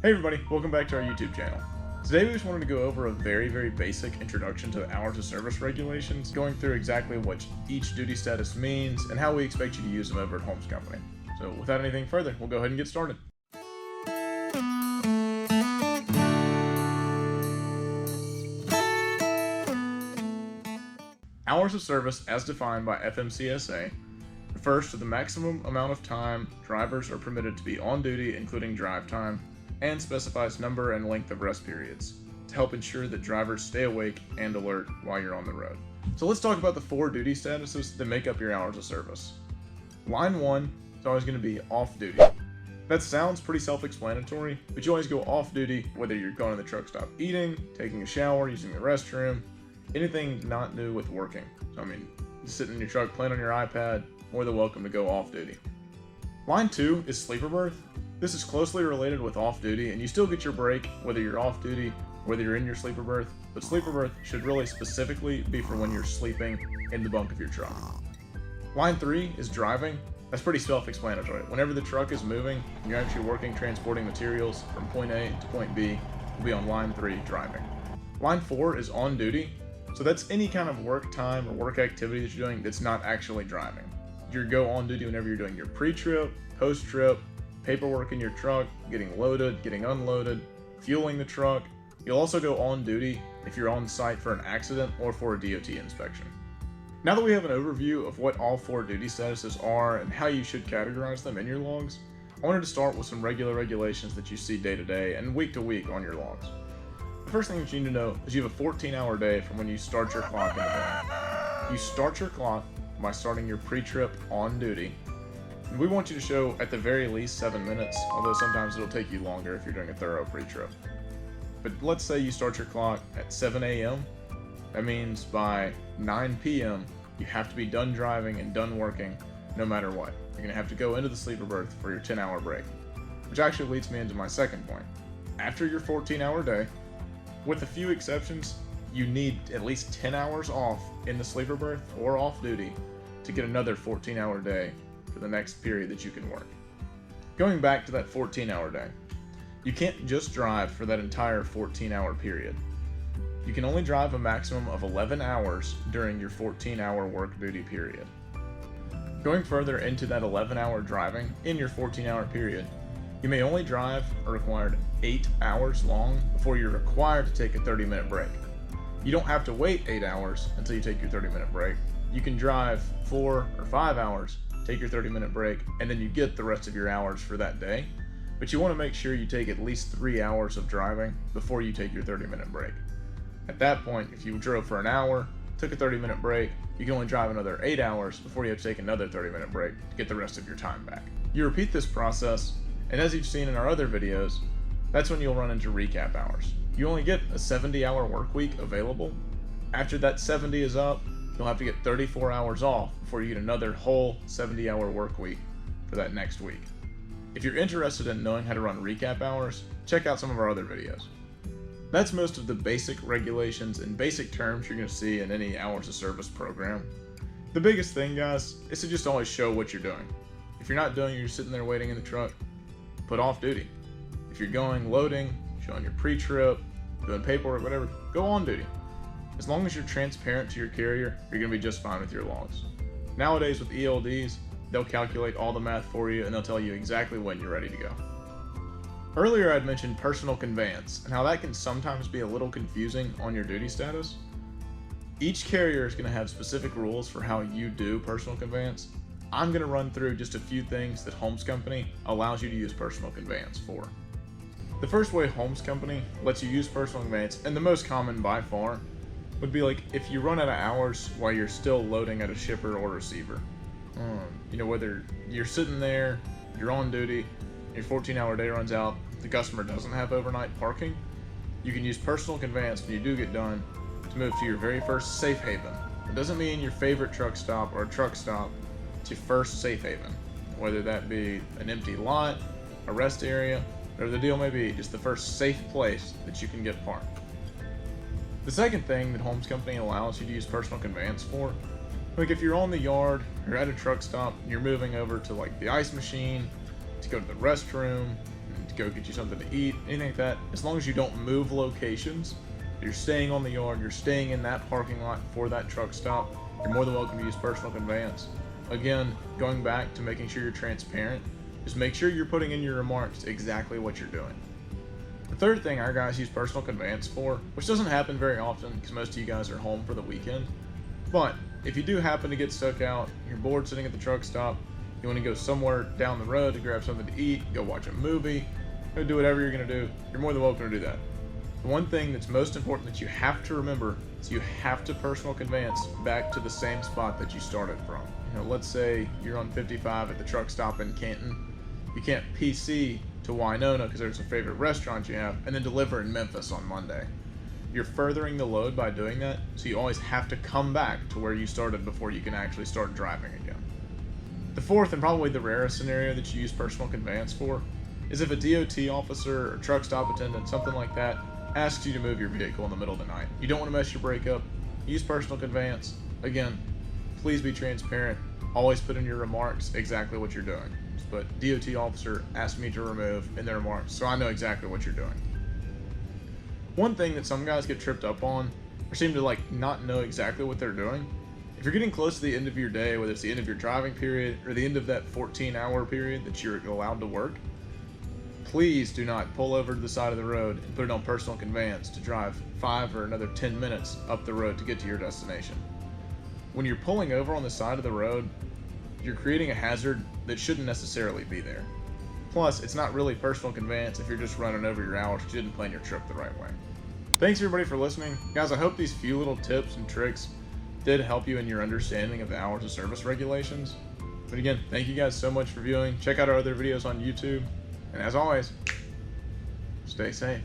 Hey everybody, welcome back to our YouTube channel. Today we just wanted to go over a very basic introduction to the hours of service regulations, going through exactly what each duty status means and how we expect you to use them over at Holmes Company. So without anything further, we'll go ahead and get started. Hours of service as defined by FMCSA refers to the maximum amount of time drivers are permitted to be on duty, including drive time, and specifies number and length of rest periods to help ensure that drivers stay awake and alert while you're on the road. So let's talk about the 4 duty statuses that make up your hours of service. Line 1 is always going to be off duty. That sounds pretty self-explanatory, but you always go off duty whether you're going to the truck stop eating, taking a shower, using the restroom, anything not new with working. So I mean, sitting in your truck, playing on your iPad, more than welcome to go off duty. Line 2 is sleeper berth. This is closely related with off duty, and you still get your break whether you're off duty, whether you're in your sleeper berth, but sleeper berth should really specifically be for when you're sleeping in the bunk of your truck. Line 3 is driving. That's pretty self-explanatory. Whenever the truck is moving, and you're actually working, transporting materials from point A to point B, you'll be on line 3, driving. Line 4 is on duty. So that's any kind of work time or work activity that you're doing that's not actually driving. You go on duty whenever you're doing your pre-trip, post-trip, paperwork in your truck, getting loaded, getting unloaded, fueling the truck. You'll also go on duty if you're on site for an accident or for a DOT inspection. Now that we have an overview of what all 4 duty statuses are and how you should categorize them in your logs, I wanted to start with some regular regulations that you see day to day and week to week on your logs. The first thing that you need to know is you have a 14-hour day from when you start your clock in the morning. You start your clock by starting your pre-trip on duty. And we want you to show at the very least 7 minutes, although sometimes it'll take you longer if you're doing a thorough pre-trip. But let's say you start your clock at 7 a.m. That means by 9 p.m. you have to be done driving and done working no matter what. You're going to have to go into the sleeper berth for your 10-hour break. Which actually leads me into my second point. After your 14-hour day, with a few exceptions, you need at least 10 hours off in the sleeper berth or off duty to get another 14-hour day for the next period that you can work. Going back to that 14-hour day, you can't just drive for that entire 14-hour period. You can only drive a maximum of 11 hours during your 14-hour work duty period. Going further into that 11-hour driving in your 14-hour period, you may only drive a required 8 hours long before you're required to take a 30-minute break. You don't have to wait 8 hours until you take your 30-minute break. You can drive 4 or 5 hours, take your 30-minute break, and then you get the rest of your hours for that day. But you want to make sure you take at least 3 hours of driving before you take your 30-minute break. At that point, if you drove for an hour, took a 30-minute break, you can only drive another 8 hours before you have to take another 30-minute break to get the rest of your time back. You repeat this process, and as you've seen in our other videos, that's when you'll run into recap hours. You only get a 70-hour work week available. After that 70 is up, you'll have to get 34 hours off before you get another whole 70-hour work week for that next week. If you're interested in knowing how to run recap hours, check out some of our other videos. That's most of the basic regulations and basic terms you're going to see in any hours of service program. The biggest thing, guys, is to just always show what you're doing. If you're not doing it, you're sitting there waiting in the truck, put off duty. If you're going loading, showing your pre-trip, doing paperwork, whatever, go on duty. As long as you're transparent to your carrier, you're going to be just fine with your logs. Nowadays with ELDs, they'll calculate all the math for you and they'll tell you exactly when you're ready to go. Earlier I'd mentioned personal conveyance and how that can sometimes be a little confusing on your duty status. Each carrier is going to have specific rules for how you do personal conveyance. I'm going to run through just a few things that Holmes Company allows you to use personal conveyance for. The first way Holmes Company lets you use personal conveyance, and the most common by far, would be like if you run out of hours while you're still loading at a shipper or receiver. Whether you're sitting there, you're on duty, your 14-hour day runs out, the customer doesn't have overnight parking, you can use personal conveyance when you do get done to move to your very first safe haven. It doesn't mean your favorite truck stop or a truck stop, to first safe haven, whether that be an empty lot, a rest area, whatever the deal may be, just the first safe place that you can get parked. The second thing that Holmes Company allows you to use personal conveyance for, like if you're on the yard or at a truck stop and you're moving over to like the ice machine, to go to the restroom, and to go get you something to eat, anything like that, as long as you don't move locations, you're staying on the yard, you're staying in that parking lot for that truck stop, you're more than welcome to use personal conveyance. Again, going back to making sure you're transparent, just make sure you're putting in your remarks exactly what you're doing. The third thing our guys use personal conveyance for, which doesn't happen very often because most of you guys are home for the weekend, but if you do happen to get stuck out, you're bored sitting at the truck stop, you want to go somewhere down the road to grab something to eat, go watch a movie, go do whatever you're going to do, you're more than welcome to do that. The one thing that's most important that you have to remember is you have to personal conveyance back to the same spot that you started from. Let's say you're on 55 at the truck stop in Canton. You can't PC to Winona because there's a favorite restaurant you have, and then deliver in Memphis on Monday. You're furthering the load by doing that, so you always have to come back to where you started before you can actually start driving again. The fourth, and probably the rarest scenario that you use personal conveyance for, is if a DOT officer or truck stop attendant, something like that, asks you to move your vehicle in the middle of the night. You don't want to mess your brake up, use personal conveyance. Again, please be transparent. Always put in your remarks exactly what you're doing. Just put DOT officer asked me to remove in their remarks, so I know exactly what you're doing. One thing that some guys get tripped up on, or seem to not know exactly what they're doing, if you're getting close to the end of your day, whether it's the end of your driving period or the end of that 14-hour period that you're allowed to work, please do not pull over to the side of the road and put it on personal conveyance to drive 5 or another 10 minutes up the road to get to your destination. When you're pulling over on the side of the road, you're creating a hazard that shouldn't necessarily be there. Plus, it's not really personal conveyance if you're just running over your hours because you didn't plan your trip the right way. Thanks everybody for listening. Guys, I hope these few little tips and tricks did help you in your understanding of the hours of service regulations. But again, thank you guys so much for viewing. Check out our other videos on YouTube. And as always, stay safe.